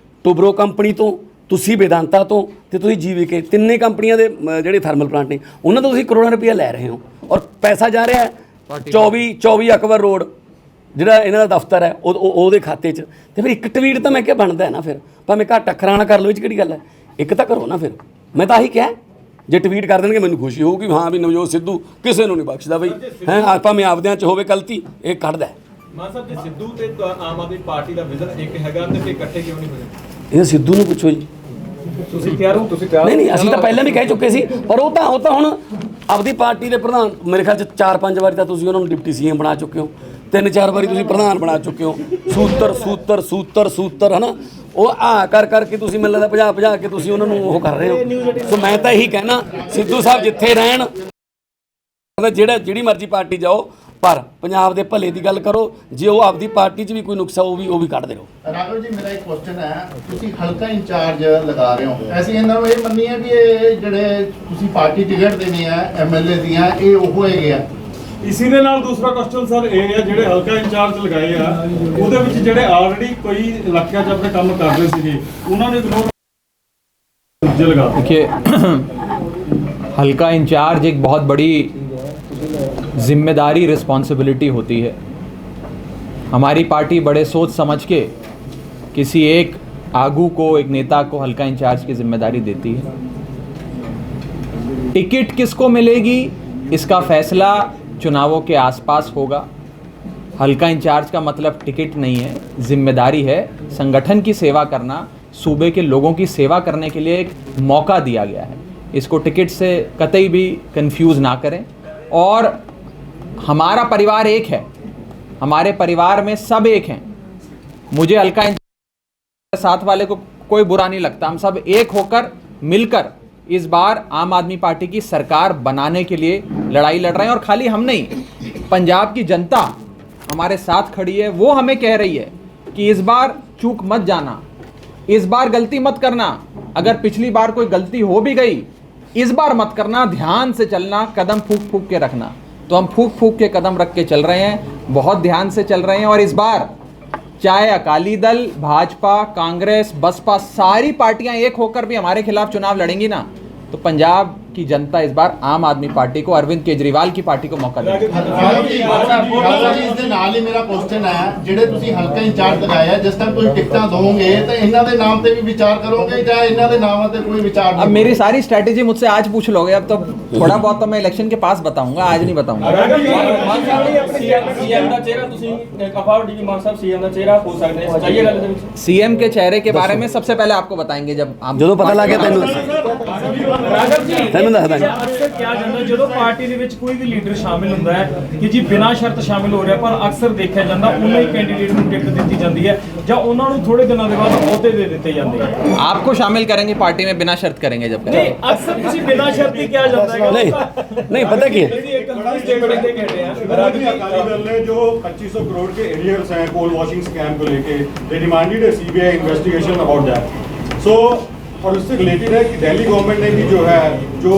ਟੂਬਰੋ ਕੰਪਨੀ ਤੋਂ, ਤੁਸੀਂ ਵੇਦਾਂਤਾ ਤੋਂ, ਤੇ ਤੁਸੀਂ ਜੀਵੀਕੇ, ਤਿੰਨੇ ਕੰਪਨੀਆਂ ਦੇ ਜਿਹੜੇ ਥਰਮਲ ਪਲਾਂਟ ਨੇ ਉਹਨਾਂ ਤੋਂ ਤੁਸੀਂ ਕਰੋੜਾਂ ਰੁਪਈਆ ਲੈ ਰਹੇ ਹੋ, ਔਰ ਪੈਸਾ ਜਾ ਰਿਹਾ 24 ਅਕਬਰ ਰੋਡ ਜਿਹੜਾ ਇਹਨਾਂ ਦਾ ਦਫ਼ਤਰ ਹੈ ਉਹਦੇ ਖਾਤੇ 'ਚ। ਤੇ ਫਿਰ ਇੱਕ ਟਵੀਟ ਤਾਂ ਮੈਂ ਕਿਹਾ ਬਣਦਾ ਹੈ ਨਾ, ਫਿਰ ਭਾਵੇਂ ਘੱਟ ਅੱਖਰਾਂ ਨਾਲ ਕਰ ਲਓ, ਇਹ 'ਚ ਕਿਹੜੀ ਗੱਲ ਹੈ, ਇੱਕ ਤਾਂ ਕਰੋ ਨਾ। ਫਿਰ ਮੈਂ ਤਾਂ ਆਹੀ ਕਿਹਾ, ਜੇ ਟਵੀਟ ਕਰ ਦੇਣਗੇ ਮੈਨੂੰ ਖੁਸ਼ੀ ਹੋਊਗੀ, ਹਾਂ ਵੀ ਨਵਜੋਤ ਸਿੱਧੂ ਕਿਸੇ ਨੂੰ ਨਹੀਂ ਬਖਸ਼ਦਾ ਬਈ, ਹੈ ਭਾਵੇਂ ਆਪਦਿਆਂ 'ਚ ਹੋਵੇ ਗਲਤੀ, ਇਹ ਕੱਢਦਾ। ਮਾਨ ਸਾਹਿਬ, ਜੇ ਸਿੱਧੂ ਤੇ ਆਮ ਆਦਮੀ ਪਾਰਟੀ ਦਾ ਵਿਜ਼ਨ ਇੱਕ ਹੈਗਾ ਤੇ ਫਿਰ ਇਕੱਠੇ ਕਿਉਂ ਨਹੀਂ ਹੋਏ? ਇਹ ਸਿੱਧੂ ਨੂੰ ਪੁੱਛੋ ਜੀ। ਤੁਸੀਂ ਤਿਆਰ ਹੋ? ਤੁਸੀਂ ਤਿਆਰ? ਨਹੀਂ ਅਸੀਂ ਤਾਂ ਪਹਿਲਾਂ ਵੀ ਕਹਿ ਚੁੱਕੇ ਸੀ, ਪਰ ਉਹ ਤਾਂ ਹੁਣ ਆਪਦੀ ਪਾਰਟੀ ਦੇ ਪ੍ਰਧਾਨ, ਮੇਰੇ ਖਿਆਲ 'ਚ 4-5 ਵਾਰੀ ਤਾਂ ਤੁਸੀਂ ਉਹਨਾਂ ਨੂੰ ਡਿਪਟੀ ਸੀਐਮ ਬਣਾ ਚੁੱਕੇ ਹੋ, 3-4 ਵਾਰੀ ਤੁਸੀਂ ਪ੍ਰਧਾਨ ਬਣਾ ਚੁੱਕੇ ਹੋ। ਸੂਤਰ ਹੈ ਨਾ, ਉਹ ਕਰ ਕਰਕੇ ਤੁਸੀਂ ਮੈਨੂੰ ਲੱਗਦਾ 50 ਕੇ ਤੁਸੀਂ ਉਹਨਾਂ ਨੂੰ ਉਹ ਕਰ ਰਹੇ ਹੋ। ਸੋ ਮੈਂ ਤਾਂ ਇਹੀ ਕਹਿਣਾ, ਸਿੱਧੂ ਸਾਹਿਬ ਜਿੱਥੇ ਰਹਿਣ, ਜਿਹੜੀ ਮਰਜ਼ੀ ਪਾਰਟੀ ਜਾਓ, ਪਰ ਪੰਜਾਬ ਦੇ ਭਲੇ ਦੀ ਗੱਲ ਕਰੋ। ਜੇ ਉਹ ਆਪਦੀ ਪਾਰਟੀ 'ਚ ਵੀ ਕੋਈ ਨੁਕਸਾ ਉਹ ਵੀ ਕੱਢ ਦਿਓ। ਰਾਘਵ ਜੀ, ਮੇਰਾ ਇੱਕ ਕੁਐਸਚਨ ਹੈ, ਤੁਸੀਂ ਹਲਕਾ ਇੰਚਾਰਜ ਲਗਾ ਰਹੇ ਹੋ, ਅਸੀਂ ਇਹਨਾਂ ਨੂੰ ਇਹ ਮੰਨੀਏ ਵੀ ਇਹ ਜਿਹੜੇ ਤੁਸੀਂ ਪਾਰਟੀ ਟਿਕਟ ਦੇਣੀ ਹੈ ਐਮਐਲਏ ਦੀਆਂ, ਇਹ ਉਹ ਹੈਗੇ ਆ। ਇਸੇ ਦੇ ਨਾਲ ਦੂਸਰਾ ਕੁਐਸਚਨ ਸਰ ਇਹ ਹੈ, ਜਿਹੜੇ ਹਲਕਾ ਇੰਚਾਰਜ ਲਗਾਏ ਆ ਉਹਦੇ ਵਿੱਚ ਜਿਹੜੇ ਆਲਰੇਡੀ ਕੋਈ ਇਲਾਕਿਆਂ 'ਚ ਆਪਣੇ ਕੰਮ ਕਰ ਰਹੇ ਸੀਗੇ, ਉਹਨਾਂ ਨੇ ਲਗਾ। देखिए, हल्का इंचार्ज एक बहुत बड़ी जिम्मेदारी रिस्पॉन्सिबिलिटी होती है। हमारी पार्टी बड़े सोच समझ के किसी एक आगू को, एक नेता को हल्का इंचार्ज की जिम्मेदारी देती है। टिकट किसको मिलेगी इसका फैसला चुनावों के आसपास होगा। हल्का इंचार्ज का मतलब टिकट नहीं है, जिम्मेदारी है। संगठन की सेवा करना, सूबे के लोगों की सेवा करने के लिए एक मौका दिया गया है। इसको टिकट से कतई भी कंफ्यूज ना करें। और हमारा परिवार एक है, हमारे परिवार में सब एक हैं। मुझे हल्का साथ वाले को कोई बुरा नहीं लगता। हम सब एक होकर मिलकर इस बार आम आदमी पार्टी की सरकार बनाने के लिए लड़ाई लड़ रहे हैं। और खाली हम नहीं, पंजाब की जनता हमारे साथ खड़ी है। वो हमें कह रही है कि इस बार चूक मत जाना, इस बार गलती मत करना। अगर पिछली बार कोई गलती हो भी गई, इस बार मत करना, ध्यान से चलना, कदम फूंक फूंक के रखना। तो हम फूंक फूंक के कदम रख के चल रहे हैं, बहुत ध्यान से चल रहे हैं। और इस बार चाहे अकाली दल, भाजपा, कांग्रेस, बसपा, सारी पार्टियां एक होकर भी हमारे खिलाफ चुनाव लड़ेंगी ना, तो पंजाब की जनता इस बार आम आदमी पार्टी को, अरविंद केजरीवाल की पार्टी को मौका देगी। ਖਾਲਸਾ ਜੀ ਇਸ ਦੇ ਨਾਲ ਹੀ ਮੇਰਾ ਕੁਐਸਚਨ ਹੈ, ਜਿਹੜੇ ਤੁਸੀਂ ਹਲਕਾ ਇੰਚਾਰਜ ਲਗਾਇਆ, ਜਿਸ ਟਾਈਮ ਤੁਸੀਂ ਟਿਕਟਾਂ ਦੋਗੇ ਤਾਂ ਇਹਨਾਂ ਦੇ ਨਾਮ ਤੇ ਵੀ ਵਿਚਾਰ ਕਰੋਗੇ ਜਾਂ ਇਹਨਾਂ ਦੇ ਨਾਮਾਂ ਤੇ ਕੋਈ ਵਿਚਾਰ अब मेरी सारी स्ट्रैटेजी मुझसे आज पूछ लोगे, अब तो थोड़ा बहुत तो मैं इलेक्शन के पास बताऊंगा, आज नहीं बताऊंगा। ਸੀਐਮ ਦਾ ਚਿਹਰਾ ਤੁਸੀਂ ਅਫਵਾਹ ਡੀ ਮਾਨ ਸਾਹਿਬ ਸੀਐਮ ਦਾ ਚਿਹਰਾ ਹੋ ਸਕਦੇ ਨੇ, ਸੱਚਾਈ ਹੈ ਗੱਲ ਦੇ ਵਿੱਚ? सीएम के चेहरे के बारे में सबसे पहले आपको बताएंगे जब आप ਜਦੋਂ ਪਤਾ ਲੱਗ ਗਿਆ ਤੈਨੂੰ ਰਾਘਵ ਜੀ ਤੈਨੂੰ ਦੱਸ ਦਾਂਗੇ। ਅਕਸਰ ਕਿਹਾ ਜਾਂਦਾ ਜਦੋਂ ਪਾਰਟੀ ਦੇ ਵਿੱਚ ਕੋਈ ਵੀ ਲੀਡਰ ਸ਼ਾਮਿਲ ਹੁੰਦਾ ਹੈ ਕਿ ਜੀ ਬਿਨਾਂ ਸ਼ਰਤ ਸ਼ਾਮਿਲ ਹੋ ਰਿਹਾ, ਪਰ ਅਕਸਰ ਦੇਖਿਆ ਜਾਂਦਾ ਉਹਨਾਂ ਹੀ ਕੈਂਡੀਡੇਟ ਨੂੰ ਟਿਕਟ ਦਿੱਤੀ ਜਾਂਦੀ ਹੈ ਜਾਂ ਉਹਨਾਂ ਨੂੰ ਥੋੜੇ ਦਿਨਾਂ ਦੇ ਬਾਅਦ ਅਹੁਦੇ ਦੇ ਦਿੱਤੇ ਜਾਂਦੇ ਆ। आपको शामिल करेंगे पार्टी में, बिना शर्त करेंगे जब ਨਹੀਂ करेंगे। ਅਕਸਰ ਤੁਸੀਂ ਬਿਨਾਂ ਸ਼ਰਤ ਹੀ ਕਿਹਾ ਜਾਂਦਾ ਹੈ। नहीं पता क्या है? एक कंप्लीट स्टेटमेंट दे कहते हैं अकाली दल ने जो 2500 करोड़ के एरियर्स हैं कोल वॉशिंग स्कैम को लेके, they demanded a CBI investigation about that. So और उससे रिलेटेड है कि दिल्ली गवर्नमेंट ने भी जो है जो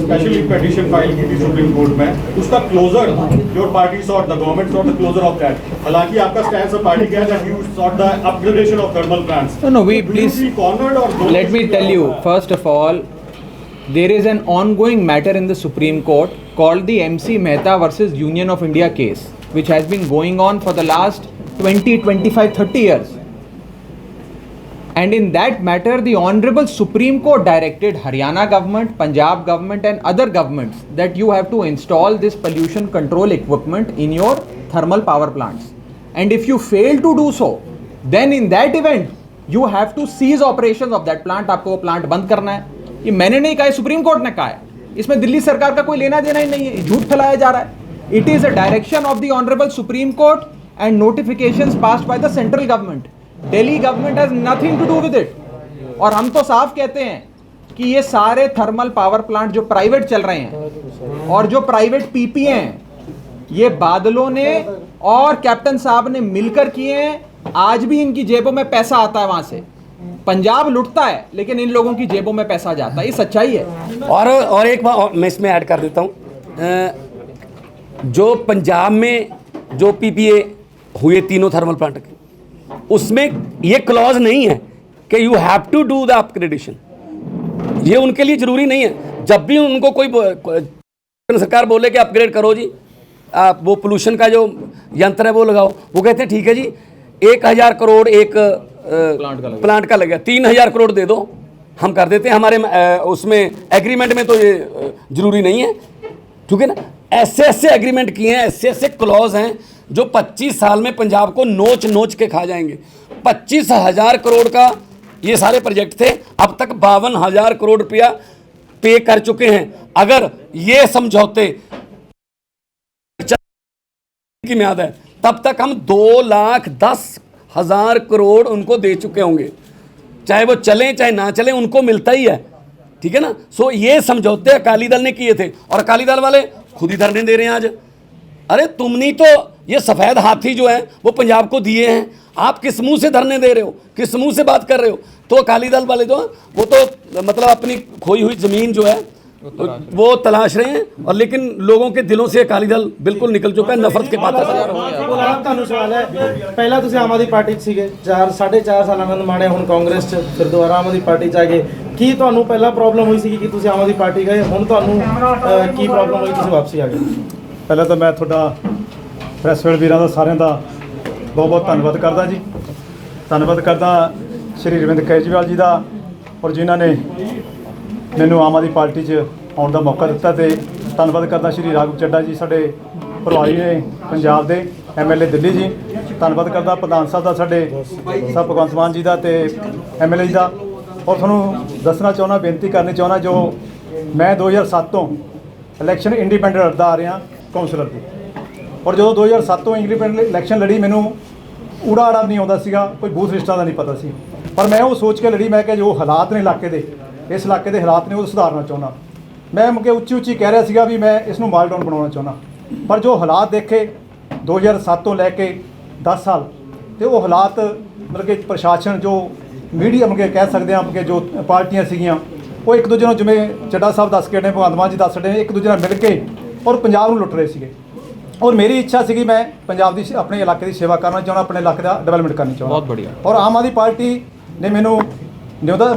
स्पेशल पिटीशन फाइल की थी सुप्रीम कोर्ट में, उसका closure your party sought, the government sought the closure of that. हालांकि आपका स्टैंड ऑफ पार्टी क्या है that you sought the upgradation of thermal plants. No, we please cornered और let me tell you, first of all, there is an ongoing matter in the Supreme Court called the MC Mehta versus Union of India case, which has been going on for the last 20, 25, 30 years. And in that matter, the Honorable Supreme Court directed Haryana government, Punjab government and other governments that you have to install this pollution control equipment in your thermal power plants. And if you fail to do so, then in that event, you have to cease operations of that plant. आपको वो plant बंद करना है। ये मैंने नहीं कहा है, सुप्रीम कोर्ट ने कहा है। इसमें दिल्ली सरकार का कोई लेना देना ही नहीं है, झूठ फैलाया जा रहा है। It is a direction of the honourable Supreme Court and notifications passed by the central government. Delhi government has nothing to do with it. और हम तो साफ कहते हैं कि ये सारे थर्मल पावर प्लांट जो प्राइवेट चल रहे हैं और जो प्राइवेट पीपीए हैं, ये बादलों ने और कैप्टन साहब ने मिलकर किए हैं। आज भी इनकी जेबों में पैसा आता है वहां से। पंजाब लुटता है लेकिन इन लोगों की जेबों में पैसा जाता है, ये सच्चाई है। और एक बात और मैं इसमें ऐड कर देता हूँ, जो पंजाब में जो पीपीए हुए तीनों थर्मल प्लांट के, उसमें ये क्लॉज नहीं है कि you have to do the upgradation. ये उनके लिए ज़रूरी नहीं है। जब भी उनको कोई सरकार बोले कि अपग्रेड करो जी, आप वो पोल्यूशन का जो यंत्र है वो लगाओ, वो कहते हैं ठीक है जी 1000 करोड़ एक प्लांट का लगा, 3000 करोड़ दे दो, हम कर देते हैं। हमारे उसमें एग्रीमेंट में तो ये ज़रूरी नहीं है, ठीक है ना। ऐसे ऐसे एग्रीमेंट किए हैं, ऐसे ऐसे क्लॉज हैं जो 25 साल में पंजाब को नोच नोच के खा जाएंगे। 25,000 करोड़ का ये सारे प्रोजेक्ट थे, अब तक 52,000 करोड़ रुपया पे कर चुके हैं। अगर ये समझौते की म्याद है तब तक हम 2,10,000 करोड़ उनको दे चुके होंगे, चाहे वो चलें चाहे ना चलें, उनको मिलता ही है, ठीक है ना। सो ये समझौते अकाली दल ने किए थे और अकाली दल वाले खुद ही धरने दे रहे हैं आज। अरे तुमने तो ये सफ़ेद हाथी जो है वो पंजाब को दिए हैं, आप किस मुंह से धरने दे रहे हो, किस मुंह से बात कर रहे हो। तो अकाली दल वाले जो वो तो मतलब अपनी खोई हुई ज़मीन जो है वो तलाश रहे हैं, और लेकिन लोगों के दिलों से अकाली दल बिल्कुल निकल चुका है, नफरत के पात्र। ਤੁਹਾਨੂੰ ਸਵਾਲ ਹੈ, ਪਹਿਲਾਂ ਤੁਸੀਂ ਆਮ ਆਦਮੀ ਪਾਰਟੀ 'ਚ ਸੀਗੇ, 4.5 ਸਾਲ ਆਨੰਦ ਮਾਣੇ, ਹੁਣ ਕਾਂਗਰਸ 'ਚ, ਫਿਰ ਦੁਬਾਰਾ ਆਮ ਆਦਮੀ ਪਾਰਟੀ 'ਚ ਆ ਗਏ। ਕੀ ਤੁਹਾਨੂੰ ਪਹਿਲਾਂ ਪ੍ਰੋਬਲਮ ਹੋਈ ਸੀ ਕਿ ਤੁਸੀਂ ਆਮ ਆਦਮੀ ਪਾਰਟੀ ਗਏ, ਹੁਣ ਤੁਹਾਨੂੰ ਕੀ ਪ੍ਰੋਬਲਮ ਹੋਈ ਤੁਸੀਂ ਵਾਪਸੀ ਆ ਗਏ? ਪਹਿਲਾਂ ਤਾਂ ਮੈਂ ਤੁਹਾਡਾ ਪ੍ਰੈਸ ਵੀਰਾਂ ਦਾ ਸਾਰਿਆਂ ਦਾ ਬਹੁਤ ਬਹੁਤ ਧੰਨਵਾਦ ਕਰਦਾ ਜੀ। ਧੰਨਵਾਦ ਕਰਦਾ ਸ਼੍ਰੀ ਅਰਵਿੰਦ ਕੇਜਰੀਵਾਲ ਜੀ ਦਾ, ਔਰ ਜਿਨ੍ਹਾਂ ਨੇ ਮੈਨੂੰ ਆਮ ਆਦਮੀ ਪਾਰਟੀ 'ਚ ਆਉਣ ਦਾ ਮੌਕਾ ਦਿੱਤਾ। ਤੇ ਧੰਨਵਾਦ ਕਰਦਾ ਸ਼੍ਰੀ ਰਾਘਵ ਚੱਡਾ ਜੀ, ਸਾਡੇ ਪ੍ਰਭਾਰੀ ਨੇ ਪੰਜਾਬ ਦੇ ਐਮਐਲਏ ਦਿੱਲੀ ਜੀ। ਧੰਨਵਾਦ ਕਰਦਾ ਪ੍ਰਧਾਨ ਸਾਹਿਬ ਦਾ, ਸਾਡੇ ਸਾਹਿਬ ਭਗਵੰਤ ਮਾਨ ਜੀ ਦਾ ਤੇ ਐਮਐਲਏ ਜੀ ਦਾ। ਔਰ ਤੁਹਾਨੂੰ ਦੱਸਣਾ ਚਾਹੁੰਦਾ, ਬੇਨਤੀ ਕਰਨੀ ਚਾਹੁੰਦਾ, ਜੋ ਮੈਂ 2007 ਤੋਂ ਇਲੈਕਸ਼ਨ ਇੰਡੀਪੈਂਡੈਂਟ ਲੜਦਾ ਆ ਰਿਹਾ ਕਾਉਂਸਲਰ ਦੀ, ਔਰ ਜਦੋਂ 2007 ਤੋਂ ਇੰਡੀਪੈਂਡੈਂਟ ਇਲੈਕਸ਼ਨ ਲੜੀ, ਮੈਨੂੰ ਊੜਾ ਆੜਾ ਨਹੀਂ ਆਉਂਦਾ ਸੀਗਾ, ਕੋਈ ਬੂਥ ਲਿਸਟਾਂ ਦਾ ਨਹੀਂ ਪਤਾ ਸੀ, ਪਰ ਮੈਂ ਉਹ ਸੋਚ ਕੇ ਲੜੀ, ਮੈਂ ਕਿ ਜੋ ਹਾਲਾਤ ਨੇ ਇਲਾਕੇ ਦੇ, ਇਸ ਇਲਾਕੇ ਦੇ ਹਾਲਾਤ ਨੇ ਉਹ ਸੁਧਾਰਨਾ ਚਾਹੁੰਦਾ। ਮੈਂ ਮੁਕੇ ਉੱਚੀ ਉੱਚੀ ਕਹਿ ਰਿਹਾ ਸੀਗਾ ਵੀ ਮੈਂ ਇਸ ਨੂੰ ਮਾਲ ਡਾਊਨ ਬਣਾਉਣਾ ਚਾਹੁੰਦਾ, ਪਰ ਜੋ ਹਾਲਾਤ ਦੇਖੇ 2007 ਤੋਂ ਲੈ ਕੇ 10 ਸਾਲ, ਤੇ ਉਹ ਹਾਲਾਤ ਮਤਲਬ ਕਿ ਪ੍ਰਸ਼ਾਸਨ ਜੋ ਮੀਡੀਆ ਮੁਕੇ ਕਹਿ ਸਕਦੇ ਹਾਂ ਕਿ ਜੋ ਪਾਰਟੀਆਂ ਸੀਗੀਆਂ ਉਹ ਇੱਕ ਦੂਜੇ ਨੂੰ, ਜਿਵੇਂ ਚੱਡਾ ਸਾਹਿਬ ਦੱਸ ਕੇ ਨੇ, ਭਗਵੰਤ ਮਾਨ ਜੀ ਦੱਸ ਰਹੇ ਨੇ, ਇੱਕ ਦੂਜੇ ਨਾਲ ਮਿਲ ਕੇ ਔਰ ਪੰਜਾਬ ਨੂੰ ਲੁੱਟ ਰਹੇ ਸੀਗੇ। ਔਰ ਮੇਰੀ ਇੱਛਾ ਸੀਗੀ ਮੈਂ ਪੰਜਾਬ ਦੀ ਆਪਣੇ ਇਲਾਕੇ ਦੀ ਸੇਵਾ ਕਰਨਾ ਚਾਹੁੰਦਾ, ਆਪਣੇ ਇਲਾਕੇ ਦਾ ਡਿਵੈਲਪਮੈਂਟ ਕਰਨੀ ਚਾਹੁੰਦਾ। ਬਹੁਤ ਬੜੀਆ। ਔਰ ਆਮ ਆਦਮੀ ਪਾਰਟੀ ਨੇ ਮੈਨੂੰ ਨਿਉਦਾ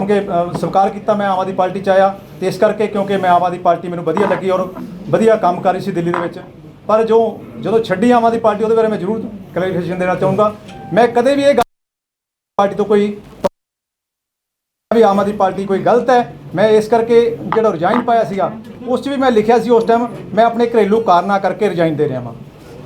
ਸਵੀਕਾਰ ਕੀਤਾ, ਮੈਂ ਆਮ ਆਦਮੀ ਪਾਰਟੀ 'ਚ ਆਇਆ ਤੇ ਇਸ ਕਰਕੇ ਕਿਉਂਕਿ ਮੈਂ ਆਮ ਆਦਮੀ ਪਾਰਟੀ ਮੈਨੂੰ ਵਧੀਆ ਲੱਗੀ ਔਰ ਵਧੀਆ ਕੰਮ ਕਰ ਰਹੀ ਸੀ ਦਿੱਲੀ ਦੇ ਵਿੱਚ। ਪਰ ਜਦੋਂ ਛੱਡੀ ਆਮ ਆਦਮੀ ਪਾਰਟੀ ਉਹਦੇ ਬਾਰੇ ਮੈਂ ਜ਼ਰੂਰ ਕਲੈਰੀਫਿਕੇਸ਼ਨ ਦੇਣਾ ਚਾਹੂੰਗਾ। ਮੈਂ ਕਦੇ ਵੀ ਇਹ ਗੱਲ ਪਾਰਟੀ ਤੋਂ ਕੋਈ ਵੀ ਆਮ ਆਦਮੀ ਪਾਰਟੀ ਕੋਈ ਗਲਤ ਹੈ, ਮੈਂ ਇਸ ਕਰਕੇ ਜਿਹੜਾ ਰਿਜ਼ਾਈਨ ਪਾਇਆ ਸੀਗਾ ਉਸ 'ਚ ਵੀ ਮੈਂ ਲਿਖਿਆ ਸੀ ਉਸ ਟਾਈਮ ਮੈਂ ਆਪਣੇ ਘਰੇਲੂ ਕਾਰਨਾਂ ਕਰਕੇ ਰਿਜ਼ਾਈਨ ਦੇ ਰਿਹਾ ਵਾਂ।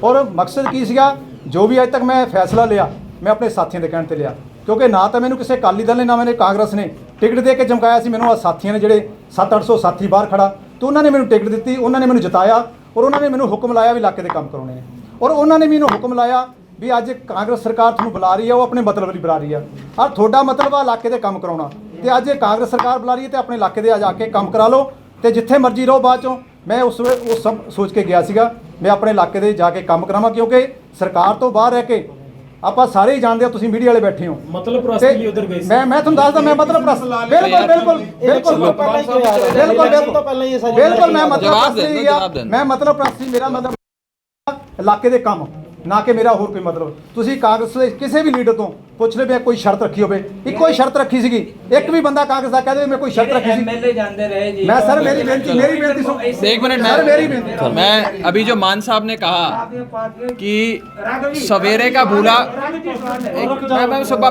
ਔਰ ਮਕਸਦ ਕੀ ਸੀਗਾ, ਜੋ ਵੀ ਅੱਜ ਤੱਕ ਮੈਂ ਫੈਸਲਾ ਲਿਆ ਮੈਂ ਆਪਣੇ ਸਾਥੀਆਂ ਦੇ ਕਹਿਣ ਤੇ ਲਿਆ, ਕਿਉਂਕਿ ਨਾ ਤਾਂ ਮੈਨੂੰ ਕਿਸੇ ਅਕਾਲੀ ਦਲ ਨੇ ਨਾ ਮੈਨੂੰ ਕਾਂਗਰਸ ਨੇ ਟਿਕਟ ਦੇ ਕੇ ਚਮਕਾਇਆ ਸੀ। ਮੈਨੂੰ ਆ ਸਾਥੀਆਂ ਨੇ ਜਿਹੜੇ 700-800 ਸਾਥੀ ਬਾਹਰ ਖੜਾ ਤੇ ਉਹਨਾਂ ਨੇ ਮੈਨੂੰ ਟਿਕਟ ਦਿੱਤੀ, ਉਹਨਾਂ ਨੇ ਮੈਨੂੰ ਜਿਤਾਇਆ ਔਰ ਉਹਨਾਂ ਨੇ ਮੈਨੂੰ ਹੁਕਮ ਲਾਇਆ ਵੀ ਇਲਾਕੇ ਦੇ ਕੰਮ ਕਰਾਉਣੇ ਨੇ। ਔਰ ਉਹਨਾਂ ਨੇ ਮੈਨੂੰ ਹੁਕਮ ਲਾਇਆ ਵੀ ਅੱਜ ਕਾਂਗਰਸ ਸਰਕਾਰ ਤੁਹਾਨੂੰ ਬੁਲਾ ਰਹੀ ਹੈ, ਉਹ ਆਪਣੇ ਮਤਲਬ ਲਈ ਬੁਲਾ ਰਹੀ ਹੈ ਔਰ ਤੁਹਾਡਾ ਮਤਲਬ ਆ ਇਲਾਕੇ ਦੇ ਕੰਮ ਕਰਾਉਣਾ। ਤੇ ਅੱਜ ਇਹ ਕਾਂਗਰਸ ਸਰਕਾਰ ਬੁਲਾ ਰਹੀ ਹੈ ਤੇ ਆਪਣੇ ਇਲਾਕੇ ਦੇ ਜਾ ਕੇ ਕੰਮ ਕਰਾ ਲਓ ਤੇ ਜਿੱਥੇ ਮਰਜ਼ੀ ਰਹੋ। ਬਾਅਦ ਚੋਂ ਮੈਂ ਉਸ ਸਭ ਸੋਚ ਕੇ ਗਿਆ ਸੀਗਾ ਮੈਂ ਆਪਣੇ ਇਲਾਕੇ ਦੇ ਜਾ ਕੇ ਕੰਮ ਕਰਾਵਾਂ, ਕਿਉਂਕਿ ਸਰਕਾਰ ਤੋਂ ਬਾਹਰ ਰਹਿ ਕੇ ਆਪਾਂ ਸਾਰੇ ਹੀ ਜਾਣਦੇ ਹੋ, ਤੁਸੀਂ ਮੀਡੀਆ ਵਾਲੇ ਬੈਠੇ ਹੋ ਮਤਲਬ ਪ੍ਰਸਤੀ ਲਈ ਉਧਰ ਗਏ ਸੀ। ਮੈਂ ਤੁਹਾਨੂੰ ਦੱਸਦਾ ਮੈਂ ਮਤਲਬ ਬਿਲਕੁਲ ਮੈਂ ਮਤਲਬ ਪ੍ਰਸਤੀ ਮੇਰਾ ਮਤਲਬ ਇਲਾਕੇ ਦੇ ਕੰਮ ਨਾ ਕਿ ਮੇਰਾ ਹੋਰ ਕੋਈ ਮਤਲਬ। ਤੁਸੀਂ ਕਾਂਗਰਸ ਦੇ ਕਿਸੇ ਵੀ ਲੀਡਰ ਤੋਂ ਪੁੱਛ ਲਓ ਵੀ ਕੋਈ ਸ਼ਰਤ ਰੱਖੀ ਹੋਵੇ, ਇੱਕੋ ਹੀ ਸ਼ਰਤ ਰੱਖੀ ਸੀਗੀ। ਇੱਕ ਵੀ ਬੰਦਾ ਕਾਂਗਰਸ ਦਾ ਕਹਦੇ ਮੈਂ ਕੋਈ ਸ਼ਰਤ ਰੱਖੀ ਸੀ एमएलए जानते रहे जी। मैं सर मेरी बेनती सुन एक मिनट, सर मेरी बेनती मैं अभी जो मान साहब ने कहा कि सवेरे का भूला,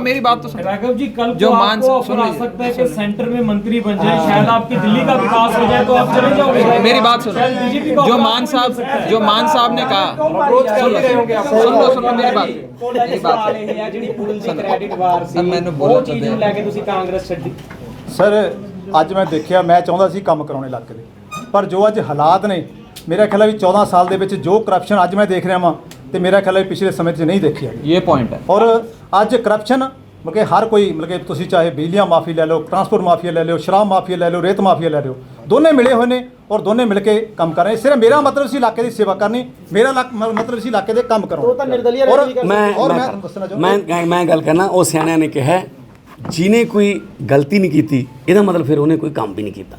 मेरी बात तो सुन। राघव जी कल जो को मान आपको सुन ऑफर आ लीजिए। सकता है कि सेंटर में मंत्री बन जाए, शायद आपकी दिल्ली का विकास हो जाए तो आप चले जाओगे। मेरी बात सुनो, शायद बीजेपी का जो ऑफर मान आपको मिल सकता है। साहब ने कहा, सुन लो मेरी बात। ਜਿਹੜੀ ਪੁਲ ਦੀ ਕ੍ਰੈਡਿਟ ਵਾਰ ਸੀ ਮੈਨੂੰ ਉਹ ਬੋਲਣ ਚੀਜ਼ ਨੂੰ ਲੈ ਕੇ ਤੁਸੀਂ ਕਾਂਗਰਸ ਛੱਡੀ। ਸਰ ਅੱਜ ਮੈਂ ਦੇਖਿਆ, ਮੈਂ ਚਾਹੁੰਦਾ ਸੀ ਕੰਮ ਕਰਾਉਣੇ ਇਲਾਕੇ ਦੇ, ਪਰ ਜੋ ਅੱਜ ਹਾਲਾਤ ਨੇ ਮੇਰਾ ਖਿਆਲ ਹੈ ਵੀ 14 ਸਾਲ ਦੇ ਵਿੱਚ ਜੋ ਕਰਪਸ਼ਨ ਅੱਜ ਮੈਂ ਦੇਖ ਰਿਹਾ ਵਾਂ ਤੇ ਮੇਰਾ ਖਿਆਲ ਹੈ ਪਿਛਲੇ ਸਮੇਂ 'ਚ ਨਹੀਂ ਦੇਖਿਆ। ये पॉइंट है। ਔਰ ਅੱਜ ਕਰਪਸ਼ਨ ਮਤਲਬ ਕਿ ਹਰ ਕੋਈ ਮਤਲਬ ਕਿ ਤੁਸੀਂ ਚਾਹੇ ਬਿਜਲੀਆਂ ਮਾਫੀ ਲੈ ਲਓ, ਟਰਾਂਸਪੋਰਟ ਮਾਫੀਆ ਲੈ ਲਓ, ਸ਼ਰਾਬ ਮਾਫੀਆ ਲੈ ਲਓ, ਰੇਤ ਮਾਫੀਆ ਲੈ ਲਓ, ਦੋਨੇ ਮਿਲੇ ਹੋਏ ਨੇ ਔਰ ਦੋਨੇ ਮਿਲ ਕੇ ਕੰਮ ਕਰ ਰਹੇ। ਸਿਰਫ ਮੇਰਾ ਮਤਲਬ ਸੀ ਇਲਾਕੇ ਦੀ ਸੇਵਾ ਕਰਨੀ, ਮੇਰਾ ਮਤਲਬ ਸੀ ਇਲਾਕੇ ਦੇ ਕੰਮ ਕਰਾਉਣਾ। ਉਹ ਤਾਂ ਨਿਰਦਲੀय ਔਰ ਰਾਜਨੀਤੀ ਕਰ ਮੈਂ ਮੈਂ ਤੁਹਾਨੂੰ ਦੱਸਣਾ ਚਾਹੁੰਦਾ ਮੈਂ ਗੱਲ ਕਰਨਾ, ਉਹ ਸਿਆਣਿਆਂ ਨੇ ਕਿਹਾ ਜਿਹਨੇ ਕੋਈ ਗਲਤੀ ਨਹੀਂ ਕੀਤੀ ਇਹਦਾ ਮਤਲਬ ਫਿਰ ਉਹਨੇ ਕੋਈ ਕੰਮ ਵੀ ਨਹੀਂ ਕੀਤਾ।